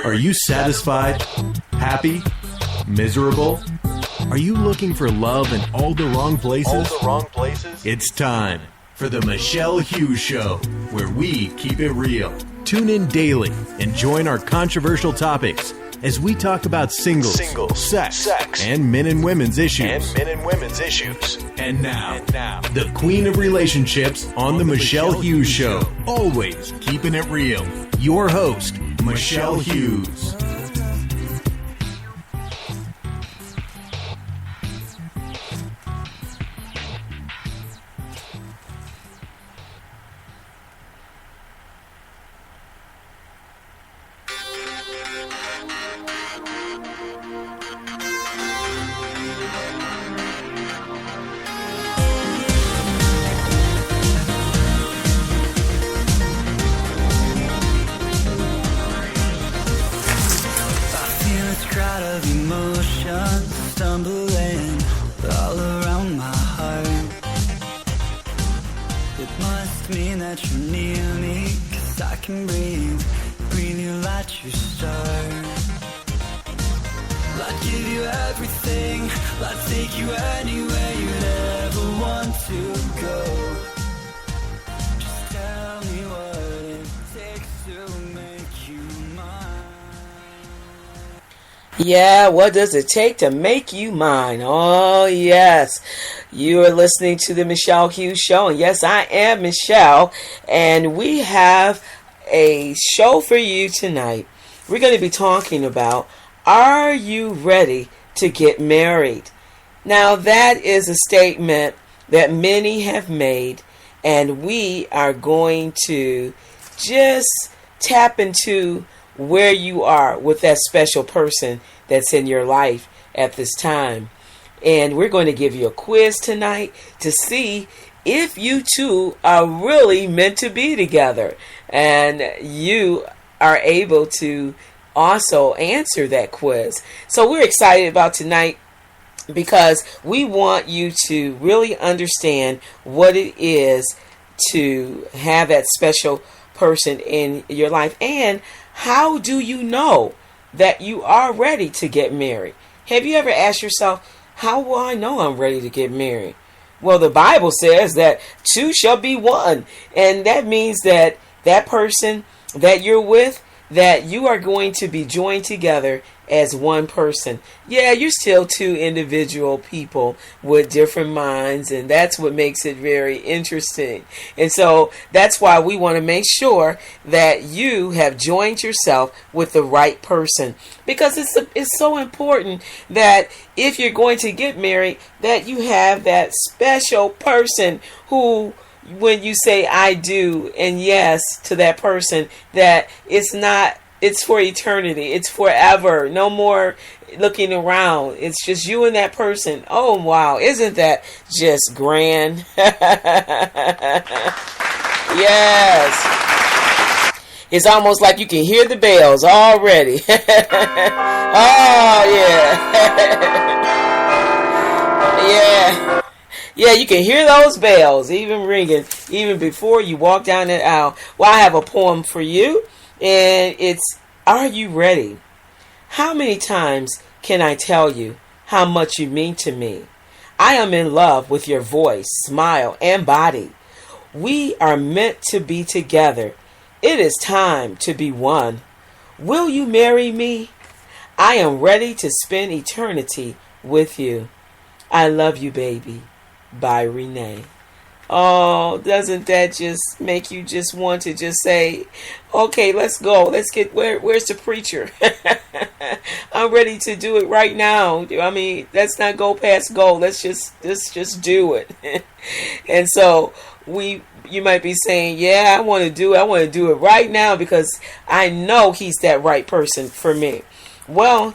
Are you satisfied? Happy? Miserable? Are you looking for love in all the wrong places? It's time for the Michelle Hughes Show, where we keep it real. Tune in daily and join our controversial topics as we talk about singles, sex, and men and women's issues. And now, the queen of relationships on the Michelle Hughes Show. Always keeping it real. Your host, Michelle Hughes. Yeah, what does it take to make you mine? Oh, yes. You are listening to the Michelle Hughes Show. And yes, I am Michelle. And we have a show for you tonight. We're going to be talking about, are you ready to get married? Now, that is a statement that many have made. And we are going to just tap into where you are with that special person that's in your life at this time. And we're going to give you a quiz tonight to see if you two are really meant to be together. And you are able to also answer that quiz. So we're excited about tonight because we want you to really understand what it is to have that special person in your life. And how do you know that you are ready to get married? Have you ever asked yourself, how will I know I'm ready to get married? Well, the Bible says that two shall be one. And that means that that person that you're with, that you are going to be joined together as one person. Yeah, you're still two individual people with different minds, and that's what makes it very interesting. And so that's why we want to make sure that you have joined yourself with the right person, because it's so important that if you're going to get married, that you have that special person who, when you say I do and yes to that person, that it's for eternity. It's forever. No more looking around. It's just you and that person. Oh, wow. Isn't that just grand? Yes. It's almost like you can hear the bells already. Oh, yeah. Yeah. Yeah, you can hear those bells even ringing, even before you walk down that aisle. Well, I have a poem for you, and it's, are you ready? How many times can I tell you how much you mean to me? I am in love with your voice, smile, and body. We are meant to be together. It is time to be one. Will you marry me? I am ready to spend eternity with you. I love you, baby. By Renee. Oh, doesn't that just make you just want to just say, okay, let's go. Let's get, where's the preacher? I'm ready to do it right now. I mean, let's not go past go. Let's just do it. And so you might be saying, yeah, I want to do it right now because I know he's that right person for me. Well,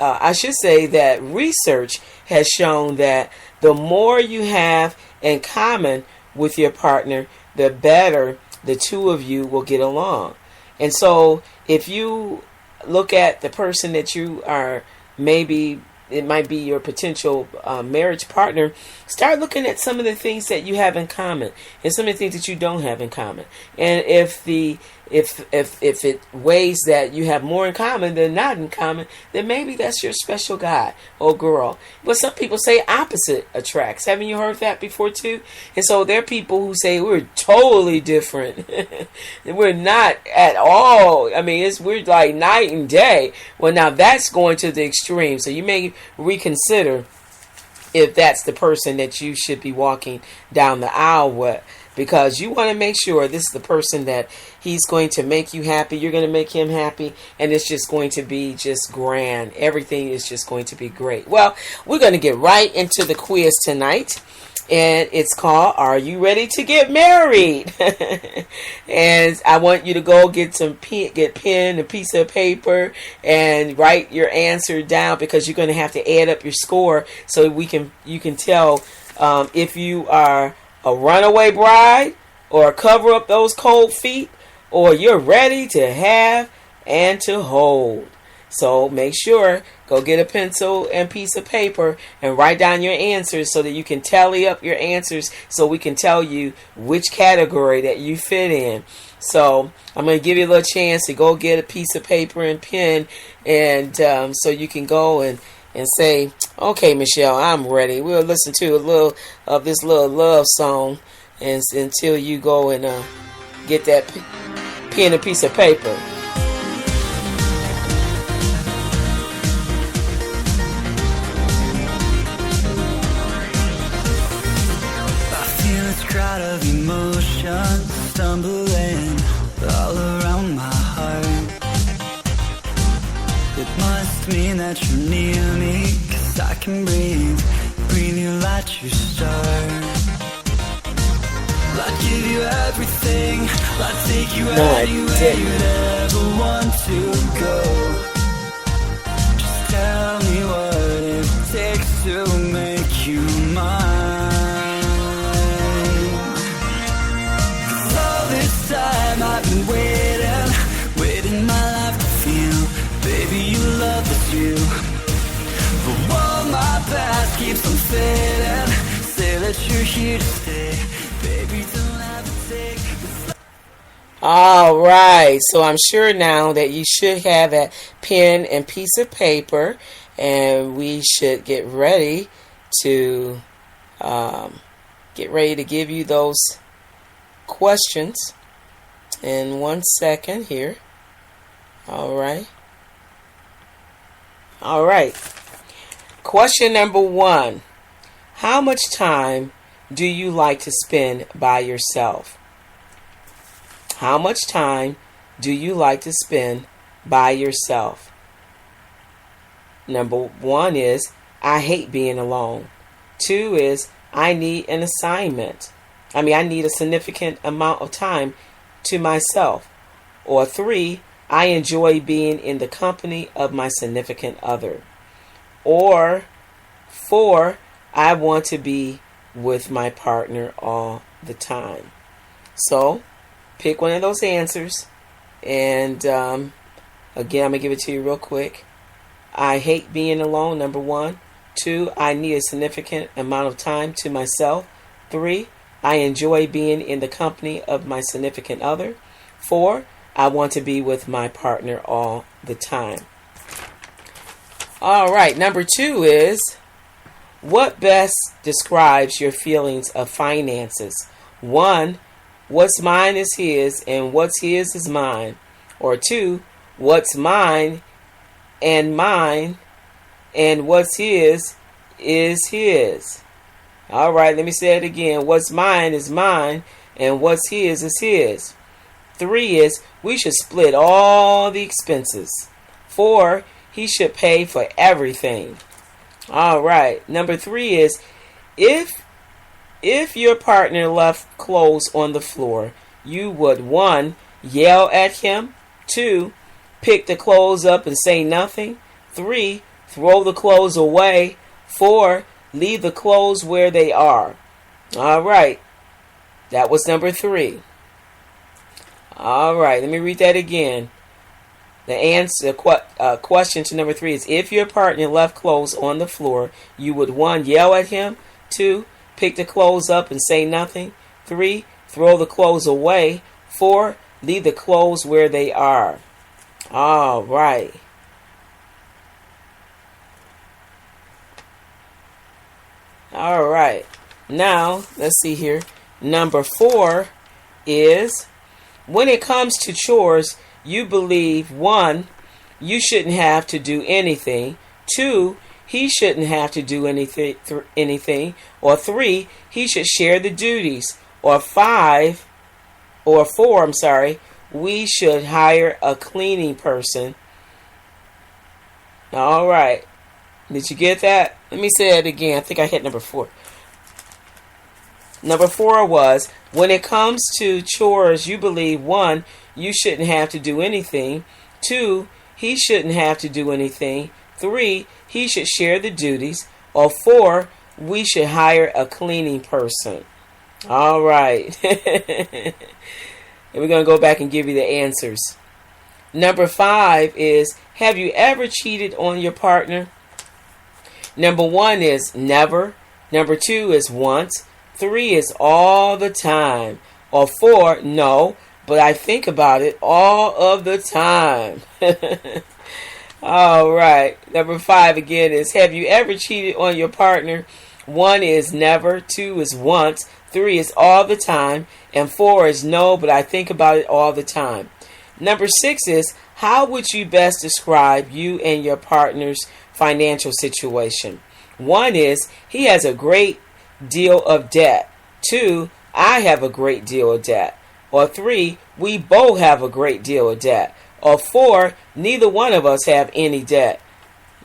I should say that research has shown that the more you have in common with your partner, the better the two of you will get along. And so if you look at the person that you are, maybe it might be your potential marriage partner, start looking at some of the things that you have in common and some of the things that you don't have in common. And if the if it weighs that you have more in common than not in common, then maybe that's your special guy or girl. But some people say opposite attracts. Haven't you heard that before too? And so there are people who say we're totally different. We're not at all. I mean, we're like night and day. Well, now that's going to the extreme. So you may reconsider if that's the person that you should be walking down the aisle with. Because you want to make sure this is the person that he's going to make you happy. You're going to make him happy. And it's just going to be just grand. Everything is just going to be great. Well, we're going to get right into the quiz tonight. And it's called, Are You Ready to Get Married? And I want you to go get pen, a piece of paper, and write your answer down, because you're going to have to add up your score so you can tell if you are a runaway bride, or cover up those cold feet, or you're ready to have and to hold. So make sure, go get a pencil and piece of paper and write down your answers so that you can tally up your answers, so we can tell you which category that you fit in. So I'm going to give you a little chance to go get a piece of paper and pen, and so you can go and say, okay, Michelle, I'm ready. We'll listen to a little of this little love song until you go and get that pen and piece of paper. I feel this crowd of emotions stumbling all around my heart. It must mean that you're near me, 'cause I can breathe you like you start. I'd give you everything, I'd take you anywhere you'd ever want to go. Just tell me what it takes to make you mine. 'Cause all this time I've been waiting my life to feel, baby, you love is you. But while my past keeps on fading, say that you're here to stay. Baby, don't have to take the... All right. So I'm sure now that you should have a pen and piece of paper, and we should get ready to give you those questions in 1 second here. All right. All right. Question number 1. How much time do you like to spend by yourself? How much time do you like to spend by yourself? Number 1 is, I hate being alone. 2 is, I need an assignment. I need a significant amount of time to myself. Or 3, I enjoy being in the company of my significant other. Or 4, I want to be with my partner all the time. So, pick one of those answers. And again, I'm going to give it to you real quick. I hate being alone, number 1. 2, I need a significant amount of time to myself. 3, I enjoy being in the company of my significant other. 4, I want to be with my partner all the time. All right, number 2 is, what best describes your feelings of finances? 1, what's mine is his, and what's his is mine. Or 2, what's mine, and what's his is his. All right, let me say it again. What's mine is mine, and what's his is his. 3 is, we should split all the expenses. 4, he should pay for everything. All right. Number 3 is, if your partner left clothes on the floor, you would 1, yell at him. 2, pick the clothes up and say nothing. 3, throw the clothes away. 4, leave the clothes where they are. All right. That was number 3. All right, let me read that again. The answer, question to number 3 is, if your partner left clothes on the floor, you would 1, yell at him. 2, pick the clothes up and say nothing. 3, throw the clothes away. 4, Leave the clothes where they are. All right. All right. Now, let's see here. Number 4 is, when it comes to chores, you believe 1, you shouldn't have to do anything. 2, he shouldn't have to do anything. Or 3, he should share the duties. Or 4, we should hire a cleaning person. All right. Did you get that? Let me say it again. I think I hit number 4. Number 4 was, when it comes to chores, you believe 1, you shouldn't have to do anything. 2, he shouldn't have to do anything. 3, he should share the duties. Or 4, we should hire a cleaning person. All right. And we're going to go back and give you the answers. Number 5 is, have you ever cheated on your partner? Number 1 is never. Number 2 is once. 3 is all the time. Or 4, no, but I think about it all of the time. All right. Number 5 again is, have you ever cheated on your partner? 1 is never. 2 is once. 3 is all the time. And 4 is no, but I think about it all the time. Number 6 is, how would you best describe you and your partner's financial situation? 1 is, he has a great deal of debt. 2, I have a great deal of debt. Or 3, we both have a great deal of debt. Or 4, neither one of us have any debt.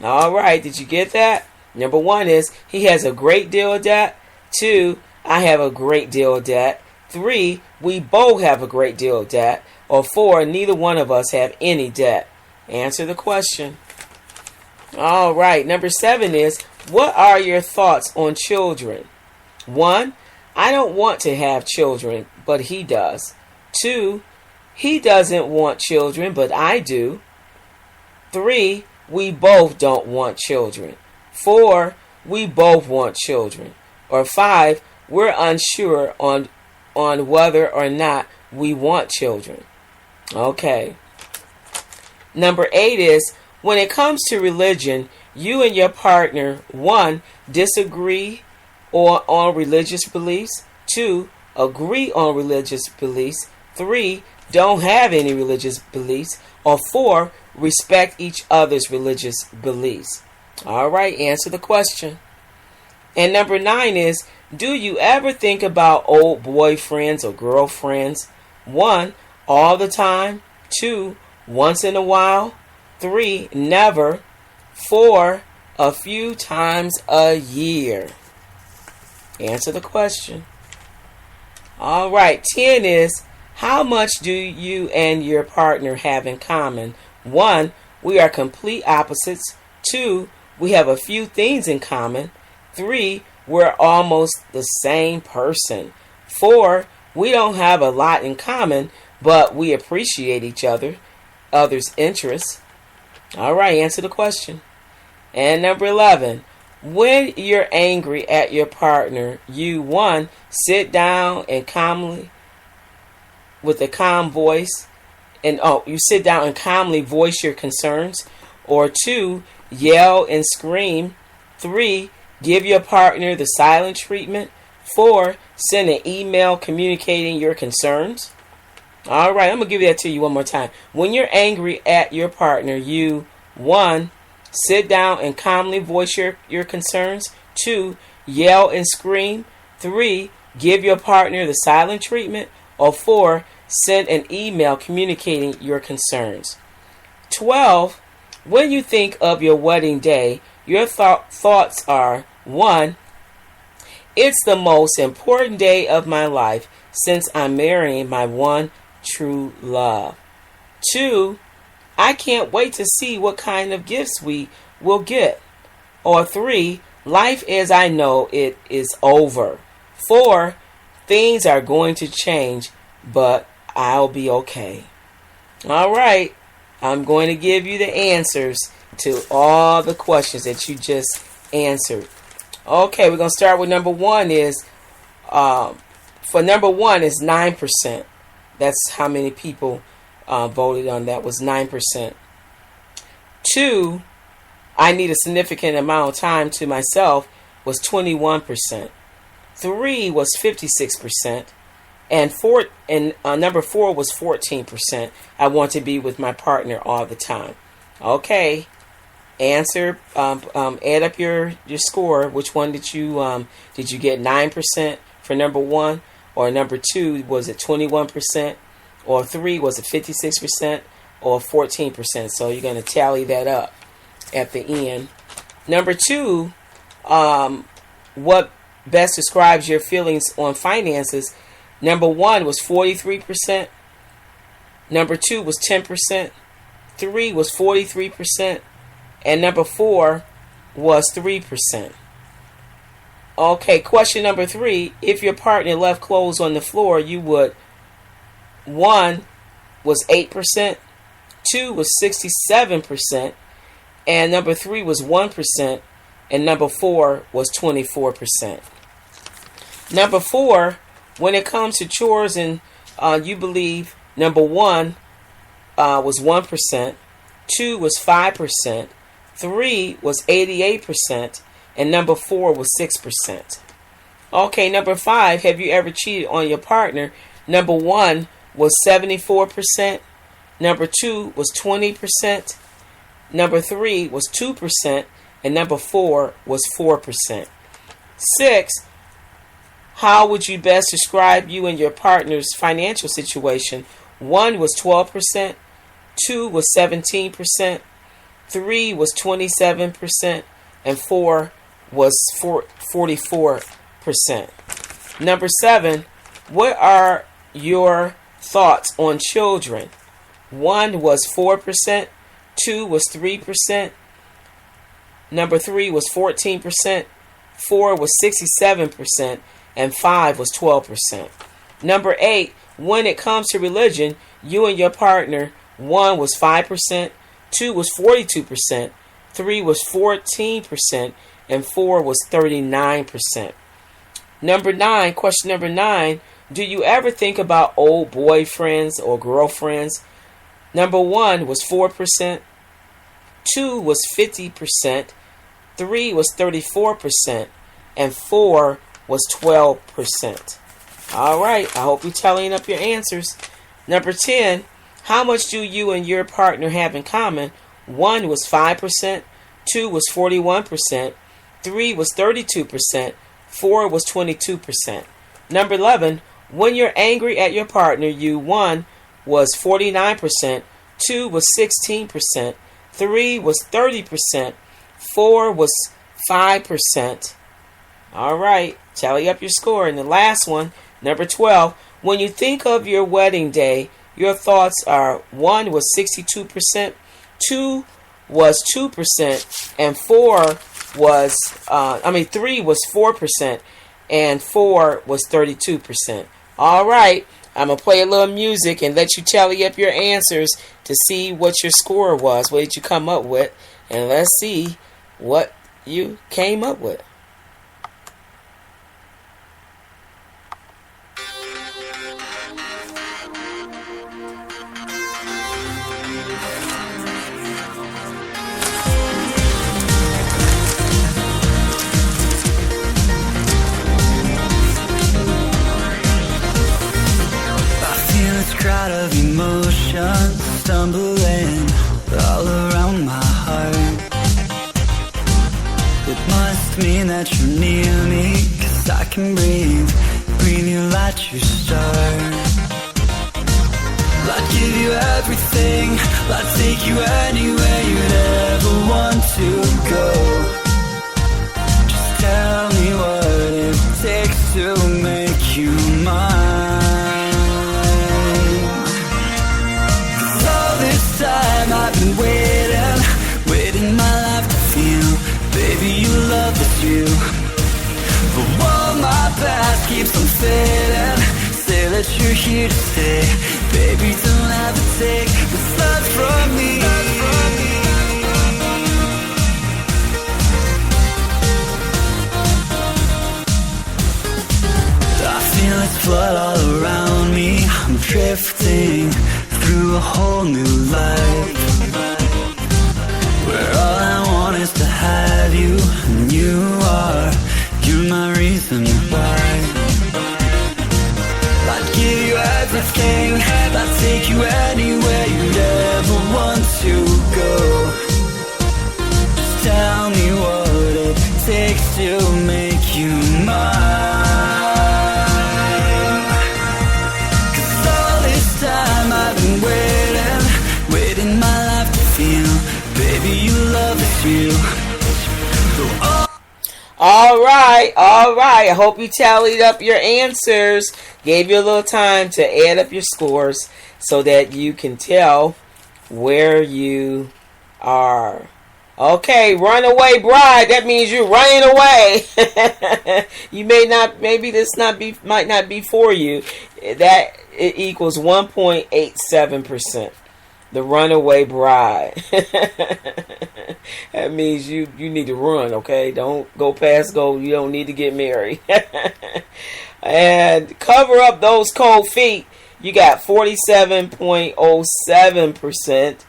All right, did you get that? Number 1 is, he has a great deal of debt. 2, I have a great deal of debt. 3, we both have a great deal of debt. Or 4, neither one of us have any debt. Answer the question. All right, number 7 is, what are your thoughts on children? 1, I don't want to have children, but he does. 2, he doesn't want children, but I do. 3, we both don't want children. 4, we both want children. Or 5, we're unsure on whether or not we want children. Okay. Number 8 is, when it comes to religion, you and your partner, 1, disagree on religious beliefs. 2, agree on religious beliefs. 3, don't have any religious beliefs. Or 4, respect each other's religious beliefs. All right, answer the question. And number 9 is, do you ever think about old boyfriends or girlfriends? 1, all the time. 2, once in a while. 3, never. 4, a few times a year. Answer the question. All right, 10 is, how much do you and your partner have in common? 1, we are complete opposites. 2, we have a few things in common. 3, we're almost the same person. 4, we don't have a lot in common, but we appreciate each other's interests. All right, answer the question. And number 11, when you're angry at your partner, you 1, sit down and calmly, with a calm voice, you sit down and calmly voice your concerns. Or 2, yell and scream. 3, give your partner the silent treatment. 4, send an email communicating your concerns. All right, I'm going to give that to you one more time. When you're angry at your partner, you 1, sit down and calmly voice your concerns. 2, yell and scream. 3, give your partner the silent treatment. Or 4, send an email communicating your concerns. 12, when you think of your wedding day, your thoughts are, 1, it's the most important day of my life since I'm marrying my one true love. 2, I can't wait to see what kind of gifts we will get. Or 3, life as I know it is over. 4, things are going to change, but I'll be okay. All right, I'm going to give you the answers to all the questions that you just answered. Okay, we're going to start with number 1 is, for number 1 is 9%. That's how many people voted on that, was 9%. 2, I need a significant amount of time to myself, was 21%. 3 was 56%. And number 4 was 14%. I want to be with my partner all the time. Okay. Answer. Add up your score. Which one did you get? 9% for number 1, or number 2 was it 21%, or 3 was it 56%, or 14%? So you're going to tally that up at the end. Number 2, what best describes your feelings on finances? Number 1 was 43%. Number 2 was 10%. 3 was 43%. And number 4 was 3%. Okay, question number 3. If your partner left clothes on the floor, you would. 1 was 8%. 2 was 67%. And number 3 was 1%. And number 4 was 24%. Number 4, when it comes to chores, and you believe number 1 was 1%, 2 was 5%, 3 was 88%, and number 4 was 6%. Okay, number 5, have you ever cheated on your partner? Number 1 was 74%, number 2 was 20%, number 3 was 2%, and number 4 was 4%. 6, how would you best describe you and your partner's financial situation? 1 was 12%, 2 was 17%, 3 was 27%, and 4 was 44%. Number 7, what are your thoughts on children? 1 was 4%, 2 was 3%, number 3 was 14%, 4 was 67%, and 5 was 12%. Number 8, when it comes to religion, you and your partner, 1 was 5%, 2 was 42%, 3 was 14%, and 4 was 39%. Number 9, question number 9, do you ever think about old boyfriends or girlfriends? Number 1 was 4%, 2 was 50%, 3 was 34%, and 4 was 12%. All right, I hope you're tallying up your answers. Number 10, how much do you and your partner have in common? 1 was 5%, 2 was 41%, 3 was 32%, 4 was 22%. Number 11, when you're angry at your partner, 1 was 49%, 2 was 16%, 3 was 30%, 4 was 5%. All right, tally up your score. And the last one, number 12, when you think of your wedding day, your thoughts are 1 was 62%, 2 was 2%, and 3 was 4%, and 4 was 32%. All right, I'm going to play a little music and let you tally up your answers to see what your score was. What did you come up with? And let's see what you came up with. Crowd of emotions stumbling all around my heart. It must mean that you're near me, 'cause I can breathe you like your star. I'd give you everything, I'd take you anywhere you'd ever want to go. Just tell me what it takes to make you mine. Time I've been waiting my life to feel, baby, you love is you. But while my past keeps on fading, say that you're here to stay, baby, don't have to take the flood from me. I feel this flood all around me, I'm drifting a whole new life, where all I want is to have you, and you're my reason why. I'd give you everything, I'd take you anywhere you'd ever want to go. Just tell me what it takes to make you mine. 'Cause all this time I've been waiting my life to feel, baby, you love is real. All right. I hope you tallied up your answers. Gave you a little time to add up your scores so that you can tell where you are. Okay, runaway bride. That means you're running away. You maybe this might not be for you. That it equals 1.87%. The runaway bride. That means you need to run, okay? Don't go past go. You don't need to get married. And cover up those cold feet. You got 47.07%.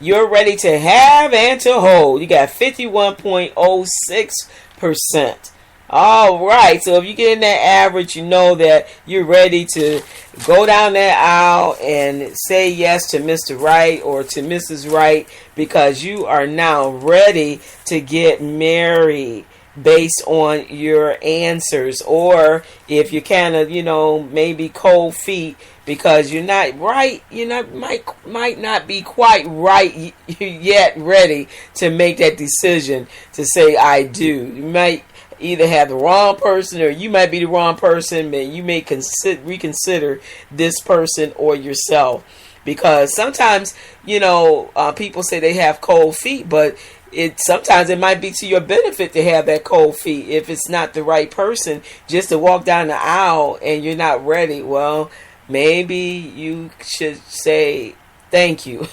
You're ready to have and to hold. You got 51.06%. All right. So if you get in that average, you know that you're ready to go down that aisle and say yes to Mr. Right or to Mrs. Right, because you are now ready to get married based on your answers. Or if you kind of, maybe cold feet because you're not right, might not be quite right yet ready to make that decision to say I do. You might either have the wrong person, or you might be the wrong person, and you may reconsider this person or yourself. Because sometimes, people say they have cold feet, but sometimes it might be to your benefit to have that cold feet. If it's not the right person, just to walk down the aisle and you're not ready, well, maybe you should say thank you.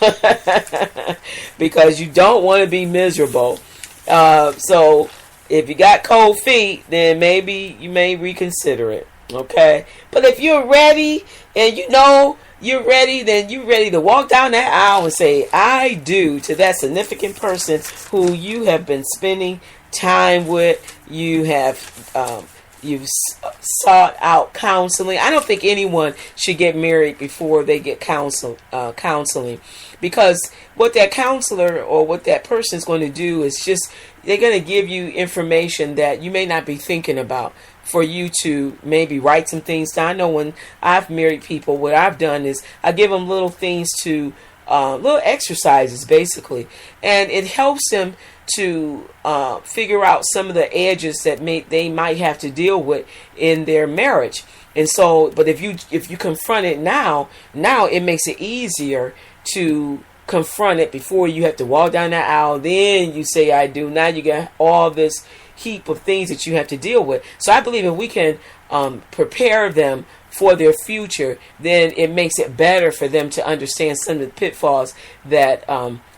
Because you don't want to be miserable. So if you got cold feet, then maybe you may reconsider it. Okay? But if you're ready and you're ready, then you're ready to walk down that aisle and say, I do, to that significant person who you have been spending time with. You've sought out counseling. I don't think anyone should get married before they get counseling. Because what that counselor or what that person is going to do is they're going to give you information that you may not be thinking about, for you to maybe write some things down. I know when I've married people, what I've done is I give them little things little exercises basically, and it helps them to figure out some of the edges that they might have to deal with in their marriage. And so, but if you confront it now it makes it easier to confront it before you have to walk down that aisle. Then you say I do. Now you got all this heap of things that you have to deal with. So I believe if we can prepare them for their future, then it makes it better for them to understand some of the pitfalls that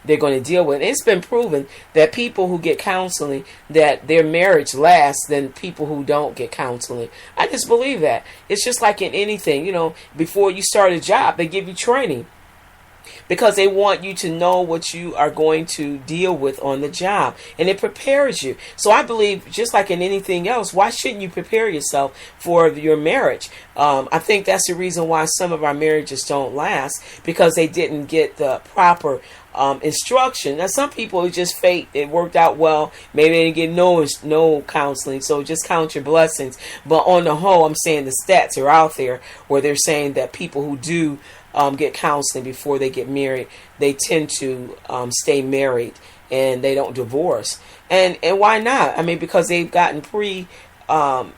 they're going to deal with. And it's been proven that people who get counseling, that their marriage lasts than people who don't get counseling. I just believe that. It's just like in anything, before you start a job, they give you training, because they want you to know what you are going to deal with on the job, and it prepares you. So I believe, just like in anything else, why shouldn't you prepare yourself for your marriage? I think that's the reason why some of our marriages don't last, because they didn't get the proper instruction. Now, some people just fate. It worked out well. Maybe they didn't get no counseling, so just count your blessings. But on the whole, I'm saying the stats are out there where they're saying that people who do get counseling before they get married, they tend to stay married and they don't divorce. And why not? I mean, because they've gotten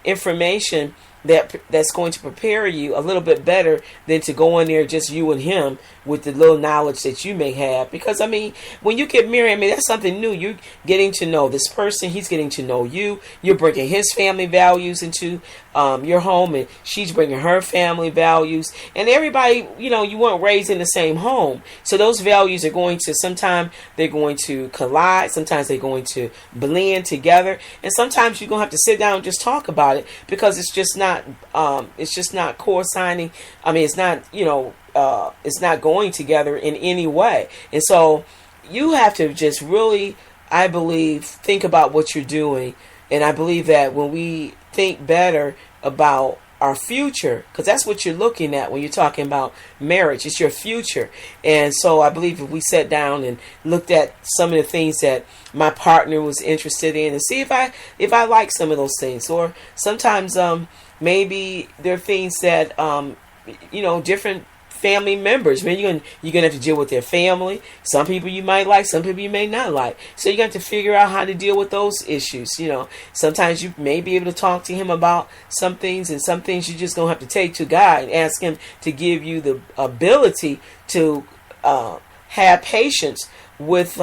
information that's going to prepare you a little bit better than to go in there just you and him with the little knowledge that you may have. Because I mean, when you get married, I mean, that's something new. You're getting to know this person. He's getting to know you. You're bringing his family values into your home, and she's bringing her family values. And everybody, you weren't raised in the same home, so those values are going to, sometimes they're going to collide, sometimes they're going to blend together, and sometimes you're going to have to sit down and just talk about it, because it's just not co-signing. I mean, it's not, it's not going together in any way. And so you have to just really, I believe, think about what you're doing. And I believe that when we think better about our future, because that's what you're looking at when you're talking about marriage, it's your future. And so I believe if we sat down and looked at some of the things that my partner was interested in, and see if I like some of those things, or sometimes maybe there are things that different family members. Man, you're gonna have to deal with their family. Some people you might like, some people you may not like. So you got to figure out how to deal with those issues. Sometimes you may be able to talk to him about some things, and some things you just gonna have to take to God and ask him to give you the ability to have patience with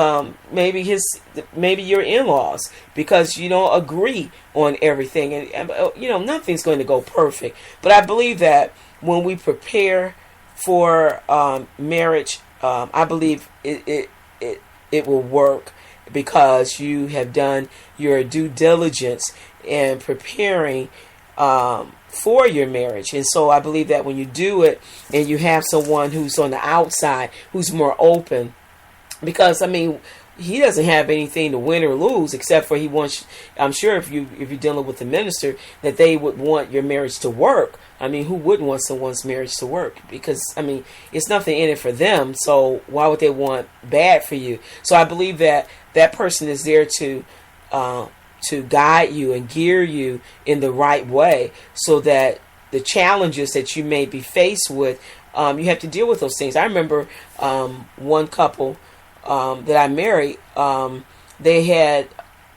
maybe your in-laws, because you don't agree on everything, and nothing's going to go perfect. But I believe that when we prepare for marriage, I believe it will work, because you have done your due diligence in preparing for your marriage. And so I believe that when you do it and you have someone who's on the outside, who's more open, because he doesn't have anything to win or lose, except for he wants, I'm sure if you're dealing with a minister, that they would want your marriage to work. Who wouldn't want someone's marriage to work? Because, it's nothing in it for them. So why would they want bad for you? So I believe that that person is there to guide you and gear you in the right way, so that the challenges that you may be faced with, you have to deal with those things. I remember one couple that I married, they had,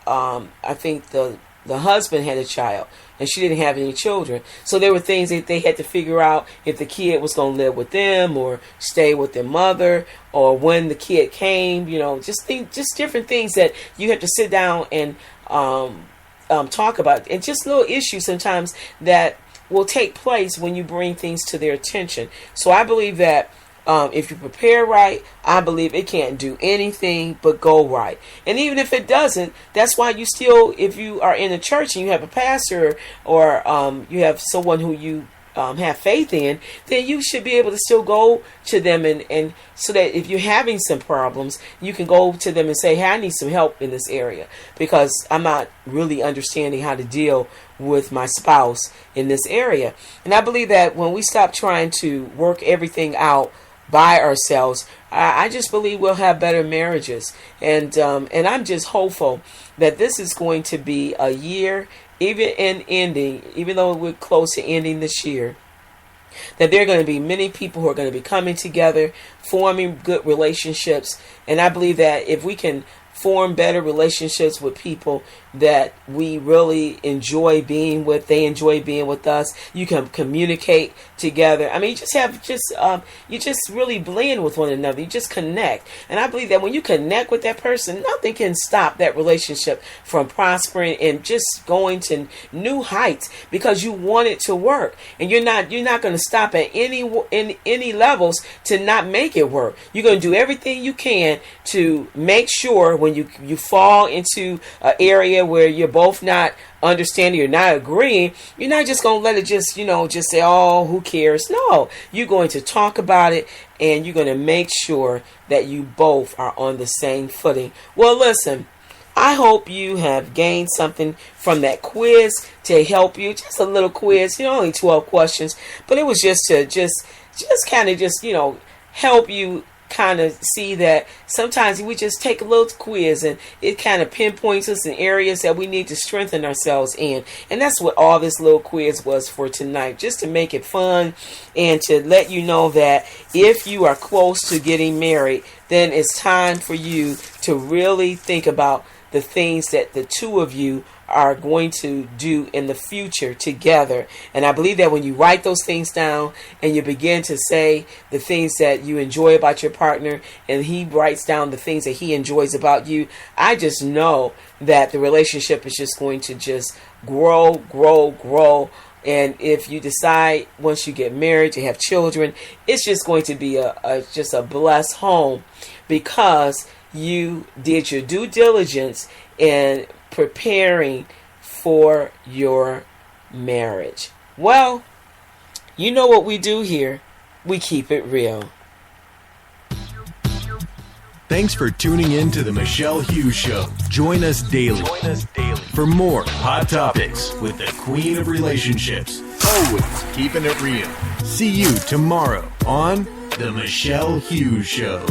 I think the husband had a child, and she didn't have any children. So there were things that they had to figure out, if the kid was going to live with them or stay with their mother, or when the kid came, just different things that you have to sit down and talk about. And just little issues sometimes that will take place when you bring things to their attention. So I believe that if you prepare right, I believe it can't do anything but go right. And even if it doesn't, that's why you still, if you are in a church and you have a pastor, or you have someone who you have faith in, then you should be able to still go to them, and so that if you're having some problems, you can go to them and say, hey, I need some help in this area, because I'm not really understanding how to deal with my spouse in this area. And I believe that when we stop trying to work everything out by ourselves, I just believe we'll have better marriages. And I'm just hopeful that this is going to be a year, even though we're close to ending this year, that there are going to be many people who are going to be coming together, forming good relationships. And I believe that if we can form better relationships with people that we really enjoy being with, they enjoy being with us, you can communicate together. You just really blend with one another. You just connect. And I believe that when you connect with that person, nothing can stop that relationship from prospering and just going to new heights, because you want it to work. And you're not going to stop at any levels to not make it work. You're going to do everything you can to make sure when you fall into an area where you're both not understanding, you're not agreeing, you're not just going to let it just say, oh, who cares? No, you're going to talk about it, and you're going to make sure that you both are on the same footing. Well, listen, I hope you have gained something from that quiz to help you. Just a little quiz, only 12 questions, but it was just to kind of help you kind of see that sometimes we just take a little quiz and it kind of pinpoints us in areas that we need to strengthen ourselves in. And that's what all this little quiz was for tonight, just to make it fun and to let you know that if you are close to getting married, then it's time for you to really think about the things that the two of you are going to do in the future together. And I believe that when you write those things down and you begin to say the things that you enjoy about your partner, and he writes down the things that he enjoys about you, I just know that the relationship is just going to just grow. And if you decide once you get married to have children, it's just going to be just a blessed home, because you did your due diligence in preparing for your marriage. Well, you know what we do here we keep it real. Thanks for tuning in to the Michelle Hughes Show. Join us daily for more hot topics with the Queen of Relationships. Always keeping it real. See you tomorrow on the Michelle Hughes Show.